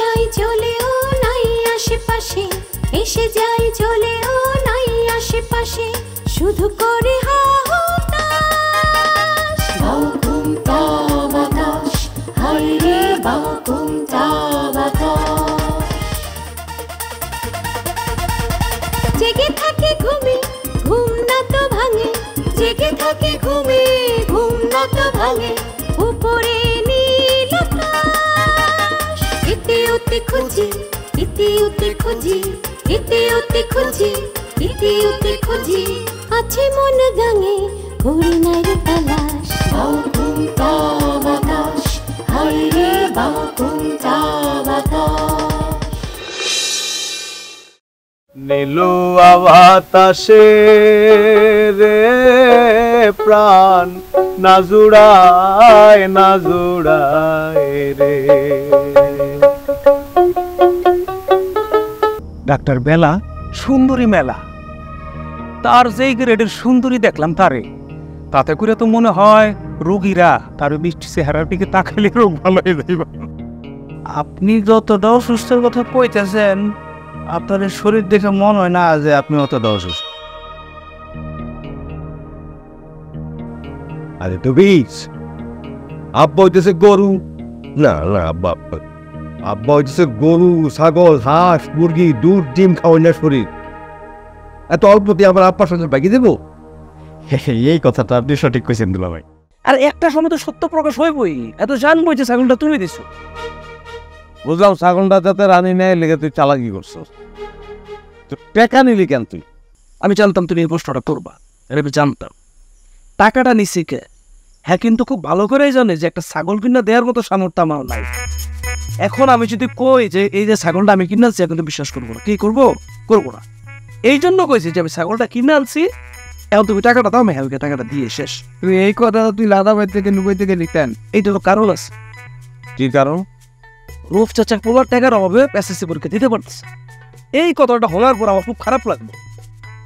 যাই চলেও নাই আশেপাশে, এসে যাই চলেও নাই আশেপাশে, শুধু করে হাহুতাশ। বাকুমটা বাতাস, হায় রে বাকুমটা বাতাস। জেগে থাকে ঘুমে, ঘুম না তো ভাঙে, জেগে থাকে ঘুমে, ঘুম না তো ভাঙে, উপরে নীল আকাশ। এতে ওতে খুঁজি, এতে ওতে খুঁজি, এতে ওতে খুঁজি, এতে ওতে খুঁজি, আছে মন গাঙে হরিণের তালাশ। বাকুমটা বাতাস, হায় রে বাকুমটা বাতাস। নীলুয়া বাতাসে রে প্রাণ না জুড়ায় না জুড়ায় রে। ডাক্তার বেলা সুন্দরী মেলা, তার যেই গ্রেডের সুন্দরী দেখলাম তারে, তাতে করে তো মনে হয় রোগীরা তার মিষ্টি চেহারার দিকে তাকাইলে রোগ ভালো হয়ে যাইব। আপনি যতটা অসুস্থের কথা কইতেছেন, আপনার শরীর দেখে মনে হয় না যে আপনি অতটা অসুস্থ। আরে তো বিষ, আব্বা হইতেছে গরু, না না আব্বা আব্বা হইতেছে গরু, ছাগল, হাঁস, মুরগি, দুধ, ডিম খাওয়াই না শরীর। এত অল্প দিয়ে আমার আব্বার সঙ্গে বাকি দেবো? এই কথাটা আপনি সঠিক কইছেন দুলা ভাই। আর একটা সময় তো সত্য প্রকাশ হইবই, এত জানবই যে ছাগলটা তুমি দিছো। বুঝলাম ছাগলটা যাতে রানী নেয় লেগে তুই চালাকি করছো, টেকা নিলি কেন তুই? আমি জানতাম তুমি এই প্রশ্নটা করবা, আমি জানতাম। টাকাটা নিছি কে? হ্যাঁ, কিন্তু খুব ভালো করেই জানে যে একটা ছাগল কিনা দেওয়ার মতো সামর্থ্য আমার নাই। এখন আমি যদি কই যে এই যে ছাগলটা আমি কিনে আনছি, এখন তো বিশ্বাস করবো না। কি করবো? করবো না। এই জন্য কইছি যে আমি ছাগলটা কিনে আনছি, এখন তুমি টাকাটা দাও, আমি হ্যাঁ টাকাটা দিয়ে শেষ। তুই এই কথা তুই লাদাবাই থেকে নুবাই থেকে লিখতেন, এইটা তো কারণ আছে। কি কারণ? রূপ চাচা পোলার টাকার অভাবে এসএসসি পরীক্ষা দিতে পারতেছে। এই কথাটা হওয়ার পর আমার খুব খারাপ লাগলো।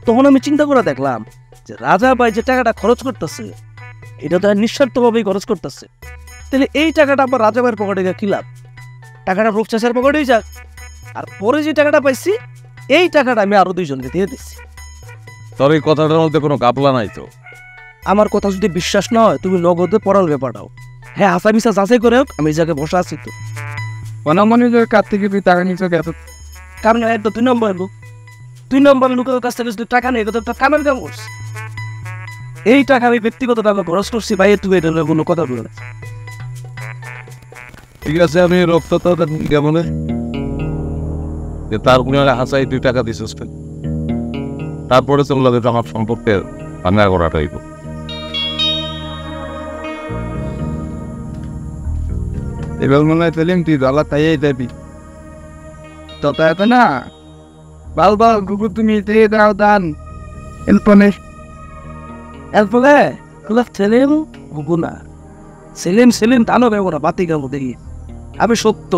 তখন আমি চিন্তা করে দেখলাম যে রাজা ভাই যে টাকাটা খরচ করতেছে, এটা তো নিঃস্বার্থভাবেই খরচ করতেছে। তাহলে এই টাকাটা আমার রাজা ভাইয়ের পকেটে গিয়ে কি লাভ? টাকাটা রূপ চাচার পকেটেই যাক। আর পরে যে টাকাটা পাইছি, এই টাকাটা আমি আরো দুইজনকে দিয়ে দিচ্ছি। তোর এই কথাটার মধ্যে কোনো গাপলা নাই তো? আমার কথা যদি বিশ্বাস না হয়, তুমি নগদে পড়ার ব্যাপারটাও হ্যাঁ হাসা মিশা যাচাই করে হোক, আমি এই জায়গায় বসে আছি তো। মনে কার থেকে তুই টাকা নিচ্ছ এত? কারণ একটা 2 নম্বরের লোক, 2 নম্বরের লোকের কাছ থেকে যদি টাকা নেই, তো কামের কাম করছে। এই টাকা আমি ব্যক্তিগতভাবে খরচ করছি ভাই, তুমি এটা কোনো কথা বলে না। ঠিক আছে, আমি রক্তটা কেমন তার হাসাই 2 টাকা দিছিস, তারপরে চলে যাবে আমার সম্পর্কে ভাঙা করাটা হইব। এবার মনে হয় ফেলিম তুই দলা তাই দেবি তত এত না। বাল বাল গুগু তুমি দিয়ে দাও দান এলপনে এরপরে সেলিম গুগু না, সেলিম সেলিম দানো বেবো না, বাতি গেল দেখি আমি সত্য।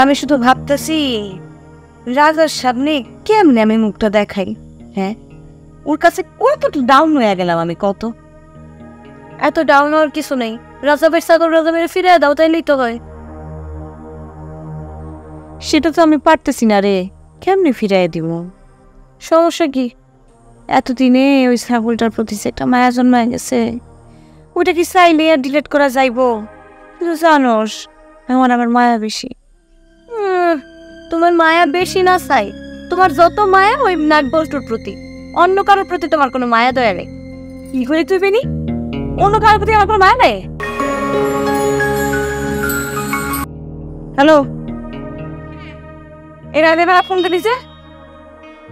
আমি শুধু ভাবতেছি রাজার সামনে কেমনে আমি মুখটা দেখাই। হ্যাঁ, ওর কাছে কতটা ডাউন হয়ে গেলাম আমি। কত এত ডাউন হওয়ার কিছু নেই। রাজাবের ছাগল রাজাবের ফিরে দাও, তাইলেই তো হয়। সেটা তো আমি পারতেছি না রে, কেমনে ফিরাই দিব? সমস্যা কি? এতদিনে ওই ছাগলটার প্রতি একটা মায়া জন্মায় গেছে, ওইটা কি চাইলে আর ডিলেট করা যাইবো? তুই তো জানোস আমার মায়া বেশি। তোমার মায়া বেশি না চাই, তোমার যত মায়া ওই নাগবল্টুর প্রতি, অন্য কারোর প্রতি তোমার কোনো মায়া দয়া নেই। কি করে তুই বেনি? অন্য কারোর প্রতি আমার কোনো মায়া নেই। হ্যালো, এরা এবার ফোন করেছে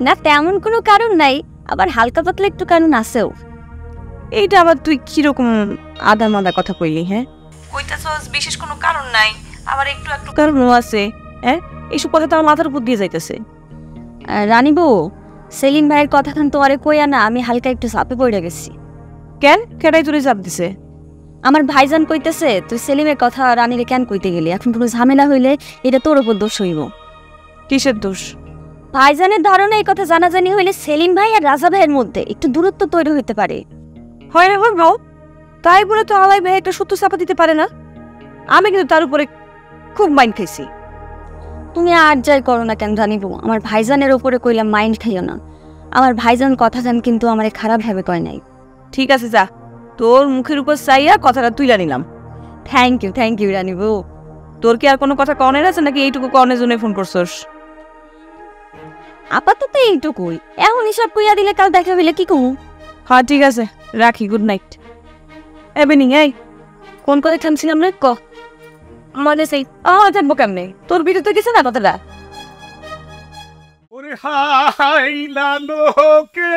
না? তেমন কোনো কারণ নাই, আবার হালকা পাতলা একটু কারণ আছেও। এইটা আবার তুই কিরকম আদা মাদা কথা কইলি? হ্যাঁ, কইতাছস বিশেষ কোনো কারণ নাই, আবার একটু একটু কারণও আছে। হ্যাঁ, এইসব কথা তো আমার মাথার উপর দিয়ে যাইতেছে। রানী বউ, সেলিম ভাইয়ের কথা খান তোমারে কইয়া না আমি হালকা একটু চাপে পড়ে গেছি। কেন? কেটাই তোরে চাপ দিছে? আমার ভাইজান কইতেছে তুই সেলিমের কথা রানীরে কেন কইতে গেলি? এখন কোনো ঝামেলা হইলে এটা তোর উপর দোষ হইব। কিসের দোষ? ভাইজানের ধারণা এই কথা জানাজানি হইলে সেলিম ভাই আর রাজা ভাইয়ের মধ্যে একটু দূরত্ব তৈরি হতে পারে। হয় না হয় ভাও, তাই বলে তো আলাই ভাই একটা সত্য চাপা দিতে পারে না। আমি কিন্তু তার উপরে খুব মাইন্ড খাইছি। তুমি আর যাই করো না কেন জানিব, আমার ভাইজানের উপরে কইলাম মাইন্ড খাইও না। আমার ভাইজান কথা জান কিন্তু আমার খারাপ ভাবে কয় নাই। ঠিক আছে যা, তোর মুখের উপর চাইয়া কথাটা তুইলা নিলাম। থ্যাংক ইউ রানী বউ। তোর কি আর কোনো কথা কনের আছে নাকি এইটুকু কনের জন্য ফোন করছস? আপাতত এইটুকুই, এখন হিসাব কইয়া দিলে কাল দেখা হইলে কি কমু? হ্যাঁ ঠিক আছে, রাখি, গুড নাইট। এবেনিং এই কোন কথা থামছিলাম রে, ক মনে সেই থাকবো কেমনে, তোর বিরুদ্ধে গেছে না কথাটা। ওরে হাই লালোকে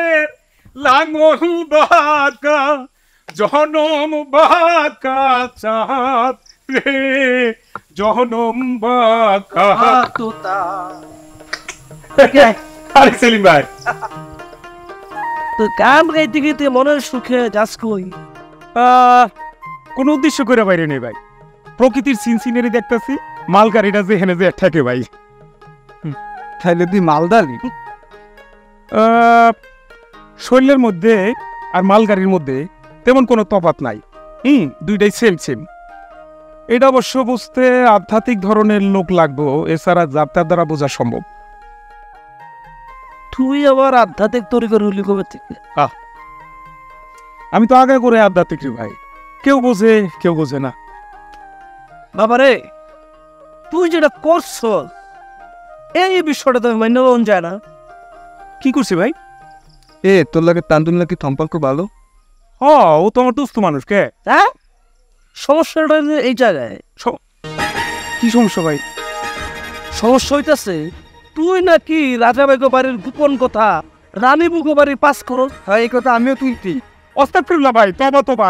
লাঙল বাঁকা জনম বাঁকা চাঁদ রে, জনম বাঁকা। আরে সেলিম ভাই, তো গান গাইতে গাইতে মনের সুখে যাস কই? কোন উদ্দেশ্য করে বাইরে নেই ভাই, প্রকৃতির সিনসিনারি দেখতেছি, মালগাড়িটা যে হেনে যে ঠেকে ভাই। তাইলে তুই মালদারি? শরীরের মধ্যে আর মালগাড়ির মধ্যে তেমন কোনো তফাৎ নাই, দুইটাই সেম সেম। এটা অবশ্য বুঝতে আধ্যাত্মিক ধরনের লোক লাগবো, এছাড়া যাত্রার দ্বারা বোঝা সম্ভব। তুই আবার আধ্যাত্মিক তরিকার হলি কবে থেকে? আমি তো আগে করে আধ্যাত্মিক রে ভাই, কেউ বোঝে কেউ বোঝে না। বাবারে, তুই যেটা করছ এই বিষয়টা তো মান্য যায় না। কি করছি ভাই? তোর লাগে তান্দুল নাকি সম্পর্ক ভালো? ও তো আমার দোস্ত মানুষ। কে? হ্যাঁ, সমস্যাটা এই জায়গায়। কি সমস্যা ভাই? সমস্যা হইতেছে তুই নাকি রাজা বেগো বাড়ির গোপন কথা রানী বুগো বাড়ির পাস করো। হ্যাঁ, এই কথা আমিও তুলছি। অস্তাগফিরুল্লাহ ভাই, তবা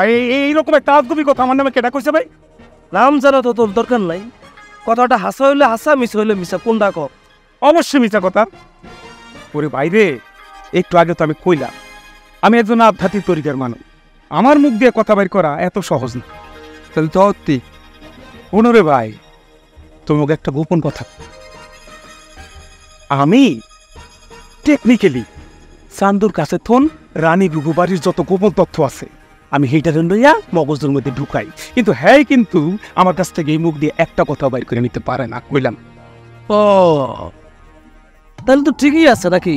এইরকম একটা আজগুবি কথা আমার নামে কেটা কইছে ভাই? নাম জানা তো তোর দরকার নাই, কথাটা হাসা হইলে হাসা, মিশা হইলে মিশা, কোনটা কর? অবশ্যই মিছা কথা। ওরে বাইরে, একটু আগে তো আমি কইলাম আমি একজন আধ্যাত্মিক তরিকার মানুষ, আমার মুখ দিয়ে কথা বাইর করা এত সহজ না। তাহলে তুই ওনরে ভাই, তোমাকে একটা গোপন কথা, আমি টেকনিক্যালি চান্দুর কাছে থন রানী বুবু বাড়ির যত গোপন তথ্য আছে আমি সেইটারে লইয়া মগজের মধ্যে ঢুকাই, কিন্তু হ্যাঁ কিন্তু আমার কাছ থেকে এই মুখ দিয়ে একটা কথা বাইর করে নিতে পারে না। কইলাম ও তাহলে তো ঠিকই আছে নাকি?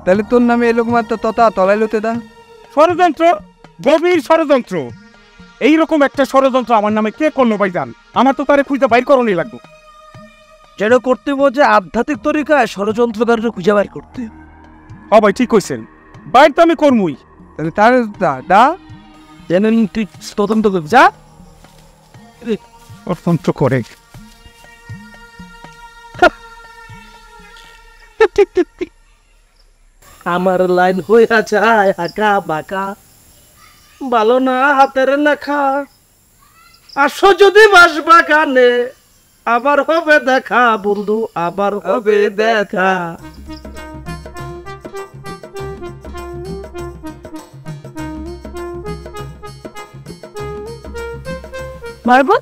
তাহলে তোর নামে এরকম একটা তথা তলাইলতে দা ষড়যন্ত্র, গভীর ষড়যন্ত্র। এইরকম একটা ষড়যন্ত্র আমার নামে কে করলো ভাই জান? আমার তো তারে খুঁজে বাইর করণই লাগবে। যেটা করতে বলছে আধ্যাত্মিক তরিকায় ষড়যন্ত্রকারীরা খুঁজে বাইর করতে। ভাই ঠিক কইছেন, বাইর তো আমি করমুই। তাহলে তার দা জেনে তুই তদন্ত করবি, যা তদন্ত করে। আমার লাইন হইয়া যায় আঁকা বাঁকা, ভালো না হাতের লেখা। আসো যদি বাস বাগানে, আবার হবে দেখা বন্ধু, আবার হবে দেখা। মারবো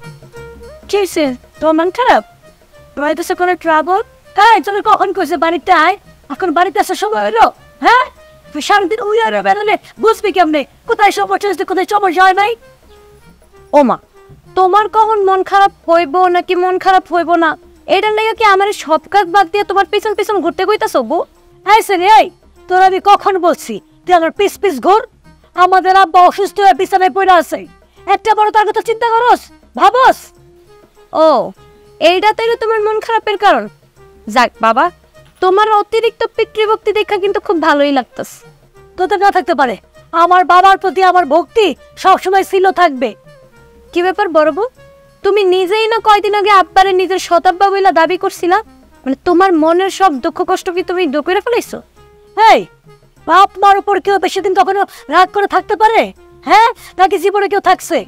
কি হয়েছে? তোমার মন খারাপ? বাড়িতে এসে কোনো ট্রাবল? হ্যাঁ, তুমি কখন কইছে বাড়িতে আয়, এখন বাড়িতে আসার সময় হলো? হ্যাঁ, সারাদিন উইয়ারে বেরোলে বুঝবি কেমনে কোথায় সমস্যা হচ্ছে, কোথায় সমস্যা হয় নাই? ও মা, তোমার কখন মন খারাপ হইব নাকি মন খারাপ হইব না এটার লেগে কি আমার সব কাজ বাদ দিয়ে তোমার পিছন পিছন ঘুরতে কইতাছ বউ? হ্যাঁ সে রে, তোর আমি কখন বলছি তুই আমার পিস পিস ঘুর? আমাদের আব্বা অসুস্থ হয়ে বিছানায় পড়ে আছে, একটা বড় তার কথা চিন্তা করস, ভাবস? ও এইটা তাইলে তোমার মন খারাপের কারণ? যাক বাবা, তোমার অতিরিক্ত পিতৃভক্তি দেখা কিন্তু খুব ভালোই লাগতেছে। তোদের না থাকতে পারে, আমার বাবার প্রতি আমার ভক্তি সবসময় ছিল, থাকবে। কি ব্যাপার বড় বউ, তুমি নিজেই না কয়দিন আগে আব্বারে নিজের শতাব্বা বইলা দাবি করছিলা, মানে তোমার মনের সব দুঃখ কষ্ট কি তুমি দূর করে ফেলাইছো? হেই, বাপ মার উপর কেউ বেশি দিন কখনো রাগ করে থাকতে পারে? হ্যাঁ, নাকি জীবনে কেউ থাকছে?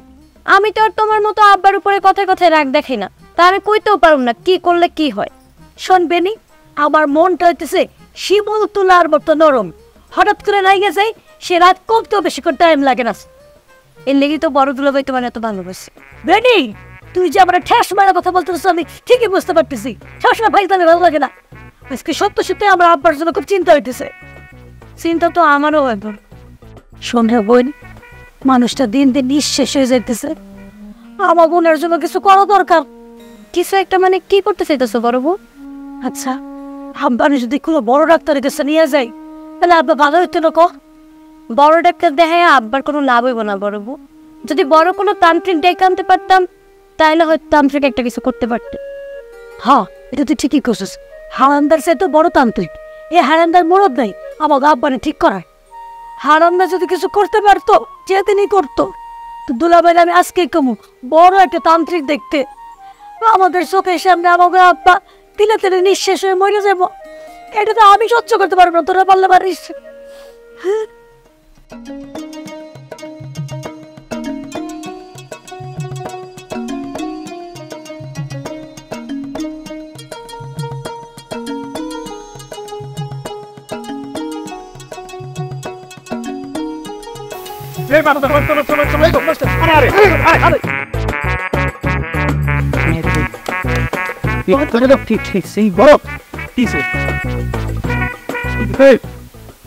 আমি তো আর তোমার মতো আব্বার উপরে কথায় কথায় রাগ দেখাই না, তা আমি কইতেও পারুম না কি করলে কি হয়। শোনবেনি, আমার মনটা হইতেছে শিমুল তুলার মতো নরম, হঠাৎ করে রাইগে যায়, সে রাত কমতেও বেশি করে টাইম লাগে না। এর লেগে তো বড় দুলাভাই তোমার এত ভালোবাসে। বেনি, তুই যে আমার ঠেস মারা কথা বলতেছিস আমি ঠিকই বুঝতে পারতেছি, সবসময় ভাই তাহলে ভালো লাগে না। আজকে সত্য সত্যি আমার আব্বার জন্য খুব চিন্তা হইতেছে। চিন্তা তো আমারও একবার। সন্ধ্যা বোন, মানুষটা দিন দিন নিঃশেষ হয়ে যাইতেছে। আমার বোনের জন্য কিছু করা দরকার। কিছু একটা মানে কি করতে চাইতেছো বড় বউ? আচ্ছা, আব্বারে যদি কোনো বড় ডাক্তারের কাছে নিয়ে যাই তাহলে আব্বা ভালো হইতো না? বড় ডাক্তার দেখায় আব্বার কোনো লাভ হইব না বড় বউ। যদি বড় কোনো তান্ত্রিক ডেকে আনতে পারতাম তাহলে হয়তো তান্ত্রিক একটা কিছু করতে পারতে। হ্যাঁ, এটা তুই ঠিকই করছিস। হারান্দার সে তো বড় তান্ত্রিক। এ হারান্দার মরদ নাই আমার আব্বানে ঠিক করায়। হারান্দা যদি কিছু করতে পারতো যেদিনই করতো। তো দুলাভাই আমি আজকে কমু বড় একটা তান্ত্রিক দেখতে। আমাদের চোখের সামনে আমাকে আব্বা তিলে তিলে নিঃশেষ হয়ে মরে যাব। এটা তো আমি সহ্য করতে পারবো না, তোরা পারলে পারিস।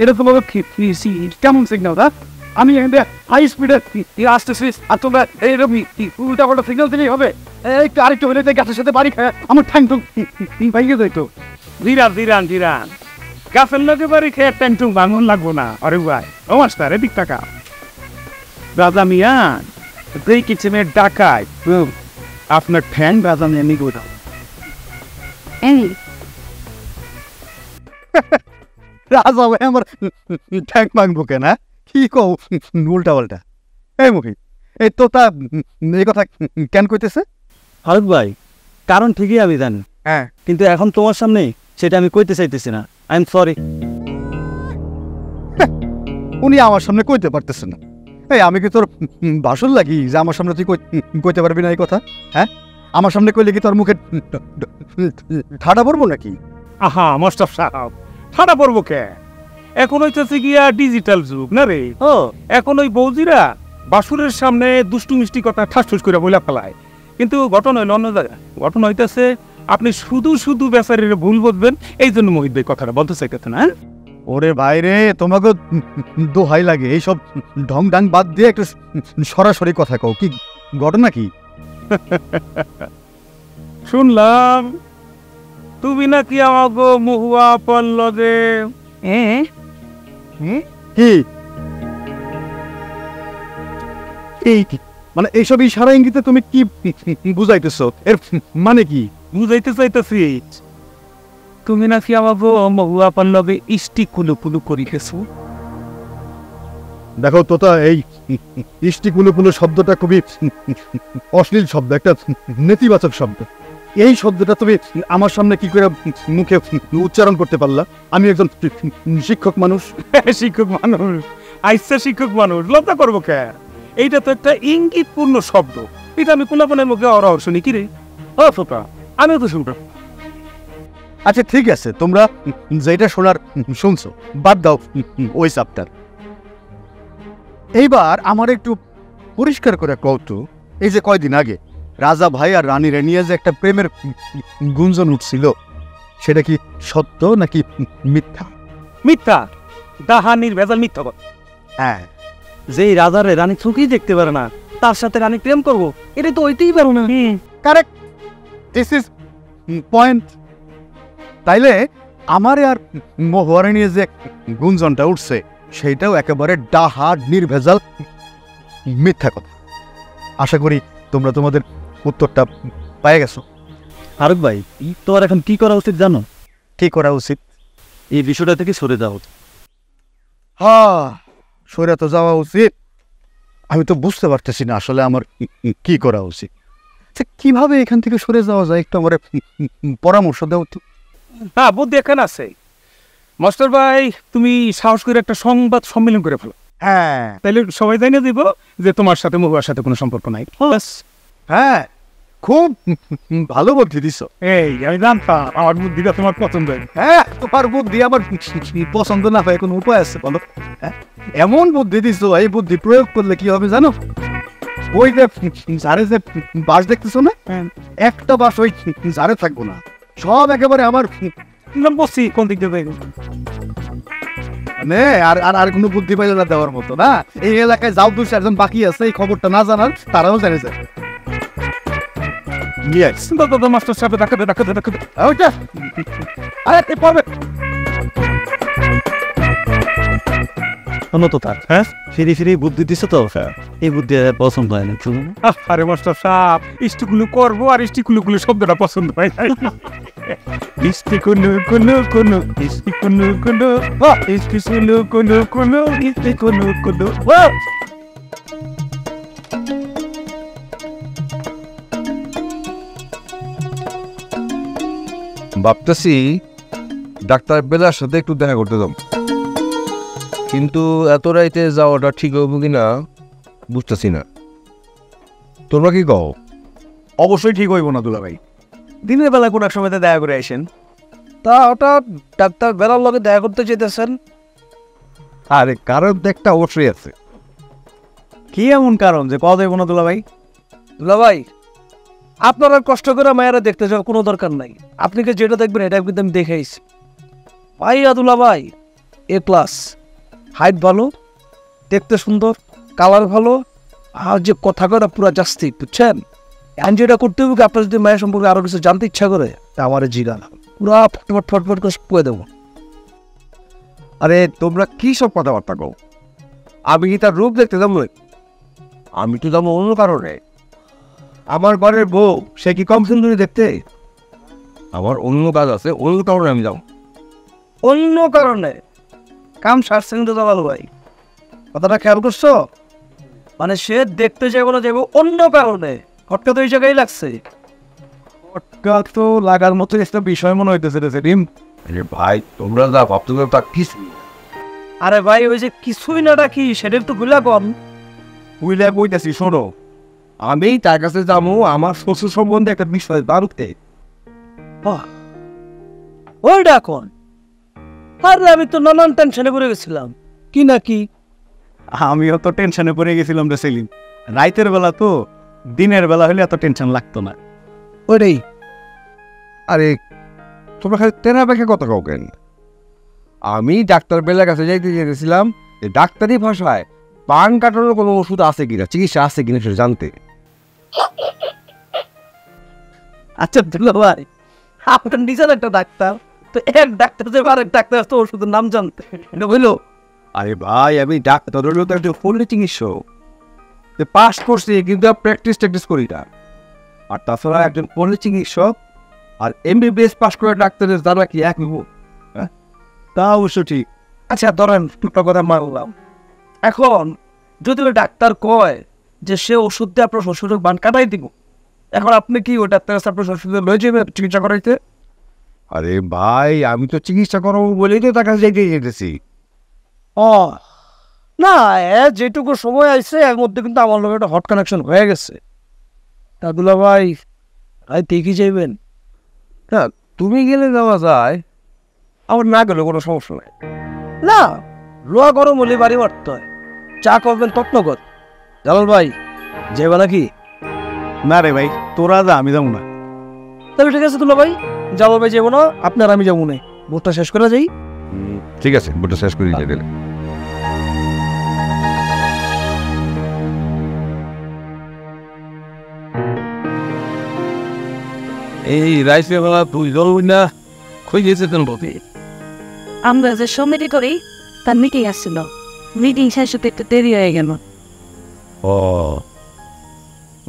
এটা তোমাকে কেমন সিগন্যাল? আমি এখানে হাই স্পিডে আসতেছিস আর তোমরা এইরকম উল্টা পাল্টা সিগন্যাল দিলেই হবে? একটু আরেকটু হলে গাছের সাথে বাড়ি খায় আমার ঠ্যাং টুং ভাঙিয়ে যাইতো। জিরান জিরান জিরান গাছের লোকে বাড়ি খেয়ে ট্যাং টুং ভাঙন লাগবো না। আরে ভাই ও মাস্টার এদিক টাকা রাজা মিয়ান এই কিচেনের ডাকায় আপনার ঠ্যাং রাজা মিয়া নিগো দাও। রাজা ভাই আমার ঠ্যাং ভাঙবো কেন? কি কও উল্টা পাল্টা? এই মুখী এই তো তা এই কথা কেন কইতেছে? ফারুক ভাই, কারণ ঠিকই আমি জানি, হ্যাঁ, কিন্তু এখন তোমার সামনে সেটা আমি কইতে চাইতেছি না। I am sorry. উনি আমার সামনে কইতে পারতেছে না। এই আমি কি তোর বাসন লাগি যে আমার সামনে তুই কইতে পারবি না এই কথা? হ্যাঁ, আমার সামনে কইলে কি তোর মুখে ঠাডা পড়বো নাকি? আহা মোস্তাফ সাহেব, ঠাডা পড়বো কে? এখন হইতেছে গিয়া ডিজিটাল যুগ না রে। ও এখন ওই বৌদিরা বাসুরের সামনে দুষ্টু মিষ্টি কথা ঠাস ঠুস করে বইলা ফেলায়, কিন্তু ঘটনা হইল অন্য জায়গায়। ঘটনা হইতেছে আপনি শুধু শুধু বেচারির ভুল বুঝবেন, এই জন্য মোহিত ভাই কথাটা বলতে চাইতেছেন। হ্যাঁ ওরে বাইরে, তোমাকে দোহাই লাগে এইসব ঢং ডাং বাদ দিয়ে একটু সরাসরি কথা কও, কি ঘটনা কি? শুনলাম তুমি নাকি আমাকে মহুয়া পল্লবে কি এই মানে এইসব ইশারা ইঙ্গিতে তুমি কি বুঝাইতেছো? এর মানে কি? বুঝাইতে চাইতেছি তুমি নাকি আমাকে মহুয়া পল্লবে ইষ্টি কুলু কুলু করিতেছো। দেখো তোতা, এই ইষ্টিকুলুকুলু শব্দটা খুবই অশ্লীল শব্দ, একটা নেতিবাচক শব্দ। এই শব্দটা তুমি আমার সামনে কি করে মুখে উচ্চারণ করতে পারলা? আমি একজন শিক্ষক মানুষ। শিক্ষক মানুষ, আইসা শিক্ষক মানুষ, লজ্জা করবো কে? এইটা তো একটা ইঙ্গিতপূর্ণ শব্দ, এটা আমি কোলাপনের মুখে অরহর শুনি। কি রে ও ফোকা, আমিও তো শুনবো। আচ্ছা ঠিক আছে, তোমরা যেটা শোনার শুনছো, বাদ দাও ওই চাপটার। এইবার আমার একটু পরিষ্কার করে কওতো, এই যে কয়দিন আগে রাজা ভাই আর রানীরে নিয়ে যে একটা প্রেমের গুঞ্জন উঠছিল, সেটা কি সত্য নাকি মিথ্যা? মিথ্যা, দাহানির ভেজাল মিথ্যা কথা। হ্যাঁ, যেই রাজারে রানী চোখেই দেখতে পারে না, তার সাথে রানী প্রেম করবো, এটা তো হইতেই পারো না। Correct, this is point. তাইলে আমারে আর মহুয়ারে নিয়ে যে গুঞ্জনটা উঠছে, সেইটাও একেবারে ডাহা নির্ভেজাল মিথ্যা কথা। আশা করি তোমরা তোমাদের উত্তরটা পেয়ে গেছো। ফারুক ভাই, তোমার এখন কি করা উচিত জানো? কি করা উচিত? এই বিষয়টা থেকে সরে যাও। হ্যাঁ, সরে তো যাওয়া উচিত। আমি তো বুঝতে পারতেছি না আসলে আমার কি করা উচিত। কিভাবে এখান থেকে সরে যাওয়া যায়, একটু আমার পরামর্শ দাও তো। হ্যাঁ, বুদ্ধি এখানে আছে মাস্টার ভাই। তুমি সাহস করে একটা সংবাদ সম্মেলন করে ফেলো। হ্যাঁ, তাইলে সবাই জানিয়ে দিব যে তোমার সাথে মহুয়ার সাথে কোনো সম্পর্ক নাই। হ্যাঁ, খুব ভালো বুদ্ধি দিছ। এই আমি জানতাম আমার বুদ্ধিটা তোমার পছন্দ। হ্যাঁ, তোমার বুদ্ধি আমার পছন্দ না হয় কোনো উপায় আছে বলো? এমন বুদ্ধি দিছ, এই বুদ্ধি প্রয়োগ করলে কি হবে জানো? ওই যে ঝাড়ে যে বাস দেখতেছো না, একটা বাস ওই ঝাড়ে থাকবো না, সব একেবারে আমার বসি কোন দিক দিয়ে যাইব মানে আর আর আর কোনো বুদ্ধি পাইলে না দেওয়ার মতো না। এই এলাকায় যাও 2-4 জন বাকি আছে এই খবরটা না জানার, তারাও জানেছে। ইয়েস দাদা মাস্টার সাহেব ডাকা ওইটা আরে তুই পড়বে শোনো তো তার হ্যাঁ ফিরি ফিরি বুদ্ধি দিছে তো এই বুদ্ধি পছন্দ হয় না। আরে মাস্টার সাহেব ইস্টিকুলু করবো আর ইস্টিকুলু শব্দটা পছন্দ হয় না। ইস্টিকুলু কুলু কুলু ইস্টিকুলু কুলু ইস্টিকুলু কুলু কুলু ইস্টিকুলু কুলু। ভাবতেছি ডাক্তার বেলার সাথে একটু দেখা করতে যাব, কিন্তু এত রাইতে যাওয়াটা ঠিক হবো কিনা বুঝতেছি না। তোমরা কি কও? অবশ্যই ঠিক হইব না দুলা ভাই, দিনের বেলা কোন এক সময় দেখা করে আসেন। তা হঠাৎ ডাক্তার বেলার লগে দেখা করতে যেতেছেন? আরে কারণ তো একটা অবশ্যই আছে। কি এমন কারণ যে কওয়া যাইব না দুলা ভাই? দুলা ভাই, আপনার আর কষ্ট করে মায়েরা দেখতে যাওয়ার কোনো দরকার নাই। আপনি কি যেটা দেখবেন এটা কিন্তু আমি দেখেইছি। ভাইয়া দুলা ভাই A+, হাইট ভালো, দেখতে সুন্দর, কালার ভালো, আর যে কথা কটা পুরা জাস্তি, বুঝছেন? এখন যেটা করতে হবে, আপনার যদি মায়ের সম্পর্কে আরো কিছু জানতে ইচ্ছা করে তা আমার জিগান পুরা ফটফট করে পুয়ে দেবো। আরে তোমরা কি সব কথাবার্তা কও? আমি কি তার রূপ দেখতে যাবো? আমি তো যাবো অন্য কারণে। আমার ঘরের বউ সে কি কম সুন্দরী দেখতে? আমার অন্য কাজ আছে, অন্য কারণে আমি যাবো। অন্য কারণে কাম সারছেন তো দাদা ভাই, কথাটা খেয়াল করছো? মানে সে দেখতে যাবো না যাবো অন্য কারণে, হটকা তো এই জায়গায় লাগছে। হটকা তো লাগার মতো একটা বিষয় মনে হইতেছে রে সেলিম। আরে ভাই তোমরা যা ভাবতে তা কিছু। আরে ভাই ওই যে কিছুই না কি সেটা একটু গুলা কম। বুঝলে বইতেছি, শোনো আমি তার কাছে যাবো আমার শ্বশুর সম্বন্ধে একটা বিষয় জানতে। ওইটা এখন আরে আমি তো নানান টেনশনে পড়ে গেছিলাম। কি না কি আমিও তো টেনশনে পড়ে গেছিলাম রে সেলিম। রাইতের বেলা তো, দিনের বেলা হলে এত টেনশন লাগতো না। ওইটাই। আরে তোমরা খালি তেনা ব্যাখ্যা কথা কাউ কেন? আমি ডাক্তার বেলার কাছে যাইতে চেয়েছিলাম যে ডাক্তারি ভাষায় পান কাটানোর কোনো ওষুধ আছে কিনা, চিকিৎসা আছে কিনা সেটা জানতে। আচ্ছা দুলা ভাই, আপনার নিজের একটা ডাক্তার, তো এক ডাক্তার যে আরেক ডাক্তার তো ওষুধের নাম জানতে এটা বললো? আরে ভাই আমি ডাক্তার হলেও তো একটা ফুল চিকিৎসক, পাস করছি কিন্তু প্র্যাকটিস করি না। আর তাছাড়া একজন পল্লী চিকিৎসক আর MBBS পাস করে ডাক্তারের জানা কি এক হবো? হ্যাঁ, তা অবশ্য ঠিক। আচ্ছা ধরেন দুটো কথা মানলাম, এখন যদি ওই ডাক্তার কয় যে সে ওষুধ দিয়ে আপনার শ্বশুরের বান কাটাই দিব, এখন আপনি কি ওই ডাক্তার কাছে আপনার শ্বশুরদের লয়ে যাবেন চিকিৎসা করাইতে? আরে ভাই আমি তো চিকিৎসা করাবো বলেই তো তার কাছে যেতেছি। ও না, যেটুকু সময় আছে এর মধ্যে কিন্তু আমার লোক একটা হট কানেকশন হয়ে গেছে। তা দুলা ভাই দেখি যাইবেন না তুমি গেলে যাওয়া যায়, আমার না গেলে কোনো সমস্যা নাই। না, লোয়া গরম হলে বাড়ি মারতে হয়। চা করবেন তত্নগর। জালাল ভাই যাইবা নাকি? না রে ভাই, তোরা যা, আমি যাবো না। তবে ঠিক আছে দুলা ভাই, জালাল ভাই যাবো না, আপনার আমি যাবো না, ভোটটা শেষ করা যাই। ঠিক আছে, ভোটটা শেষ করে দিলে। এই রাইসে বেলা তুই জল না খুঁজে গেছে তেন বলতে আমরা যে সমিতি করি তার মিটিং আসছিল, মিটিং শেষ হতে একটু দেরি হয়ে গেল। ও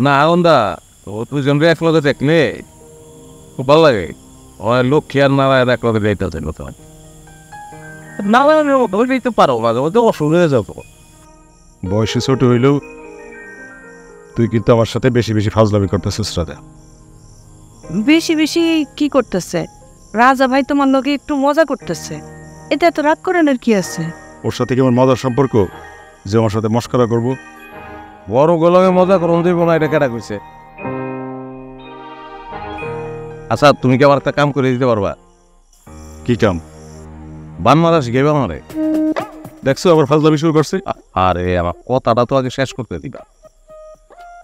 না আনন্দা ও তুই জন একলগে দেখলে খুব ভালো লাগে। ওই লক্ষ্মী আর নারায়ণ একলগে যাইতে হচ্ছে বর্তমান। নারায়ণ ধরতেই তো পারো মাঝে মধ্যে অসুবিধা হয়ে যাবো। বয়সে ছোট হইলেও তুই কিন্তু আমার সাথে বেশি বেশি ফাজলামি করতেছিস রাজা। বেশি বেশি কি করতেছে? রাজা ভাই তোমার লোকে একটু মজা করতেছে, এটা এত রাগ করানোর কি আছে? ওর সাথে কি আমার মজার সম্পর্ক যে আমার সাথে মস্করা করবো? বড় গলগে মজা করুন দিব না, এটা কেটা কইছে? আচ্ছা তুমি কি আমার একটা কাম করে দিতে পারবা? কি কাম? বান মারা শিখাইবা আমারে। দেখছো আবার ফাজলামি শুরু করছে। আরে আমার কথাটা তো আগে শেষ করতে দিবা।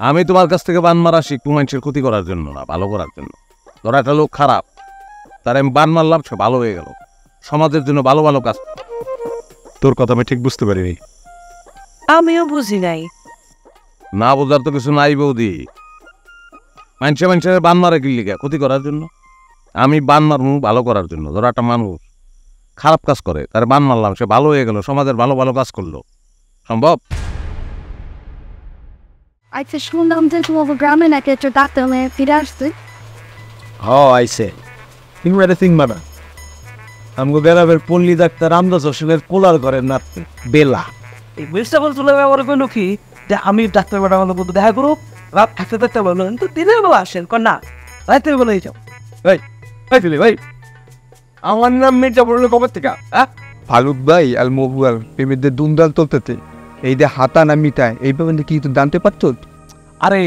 আমি তোমার কাছ থেকে বান মারা শিখবো মানুষের ক্ষতি করার জন্য না, ভালো করার জন্য। ধরো একটা লোক খারাপ, তার আমি বান মারলাম, সে ভালো হয়ে গেল, সমাজের জন্য ভালো ভালো কাজ। তোর কথা আমি ঠিক বুঝতে পারিনি। আমিও বুঝি নাই। না বোঝার তো কিছু নাই বৌদি। মানুষের বান মারে কি লিগা? ক্ষতি করার জন্য? আমি বান মারবো ভালো করার জন্য। ধরো একটা মানুষ খারাপ কাজ করে, তার বান মারলাম, সে ভালো হয়ে গেল, সমাজের ভালো ভালো কাজ করলো, সম্ভব? আচ্ছা, শুনলাম যে তোমার গ্রামে নাকি একটা ডাক্তার মেয়ে ফিরে আসছে। আইসে তুমি এটা থিং মানা আমগো গ্রামের পল্লী ডাক্তার রামদাস হোসেনের কোলার ঘরের নাতি বেলা। এই ভেজিটেবল তুলে ব্যবহার করলো কি যে আমি ডাক্তার বেটা আমার মধ্যে দেখা করুক, রাত থাকতে থাকতে বললো কিন্তু দিনের বেলা আসেন কর না, রাতের বেলায় যাও। ভাই আমার নাম মির্জা বললো কবে থেকে? ফারুক ভাই আর মহুয়ার প্রেমীদের দুন্দাল চলতেছে, এই যে হাতা না মিটায় এই ব্যাপারে কি তুই জানতে পারতো? আরে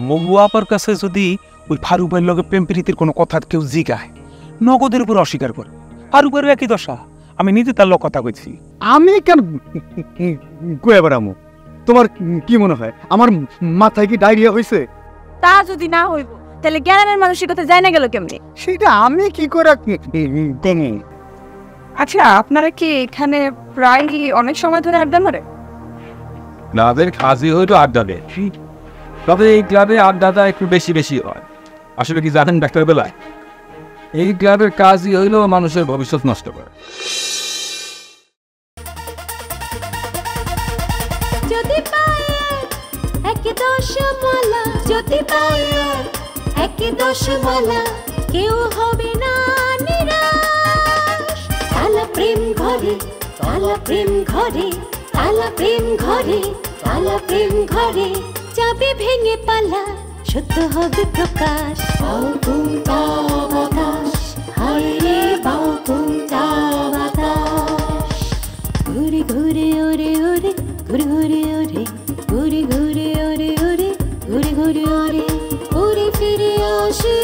মহুয়া আপার কাছে যদি ওই ফারুক ভাইয়ের লগে প্রেম প্রীতির কোনো কথা কেউ জিগায়, নগদের উপর অস্বীকার করে। ফারুক ভাইয়ের একই দশা, আমি নিজে তার লোক কথা কইছি। আমি কেন কয়ে বেড়ামো? তোমার কি মনে হয় আমার মাথায় কি ডায়রিয়া হয়েছে? তা যদি না হইব তাহলে গ্রামের মানুষের কথা যায় না গেল কেমনি? সেটা আমি কি করে আচ্ছা, আপনারা কি এখানে প্রায় অনেক সময় ধরে আড্ডা মারে? ক্লাবের কাজই হয়তো আড্ডা দেয়, তবে এই ক্লাবে আড্ডাটা একটু বেশি বেশি হয়। আসলে কি জানেন ডাক্তার বেলায়, এই ক্লাবের কাজই হইল মানুষের ভবিষ্যৎ নষ্ট করে। যদি পায়ে একে দশমালা, যদি পায়ে একে দশমালা, কেউ হবে না নিরাশ। তালা প্রেম ঘরে, তালা প্রেম ঘরে, তালা প্রেম ঘরে, তালা প্রেম ঘরে, যাবে ভেঙে পালা, সত্য হবে প্রকাশ। বাউ তুমটা বাতাস, হায় রে বাউ তুমটা বাতাস। ঘুরে ঘুরে ওরে ওরে, ঘুরে ঘুরে ওরে, ঘুরে ঘুরে ওরে ওরে, ঘুরে ঘুরে ওরে, ঘুরে ফিরে আসে।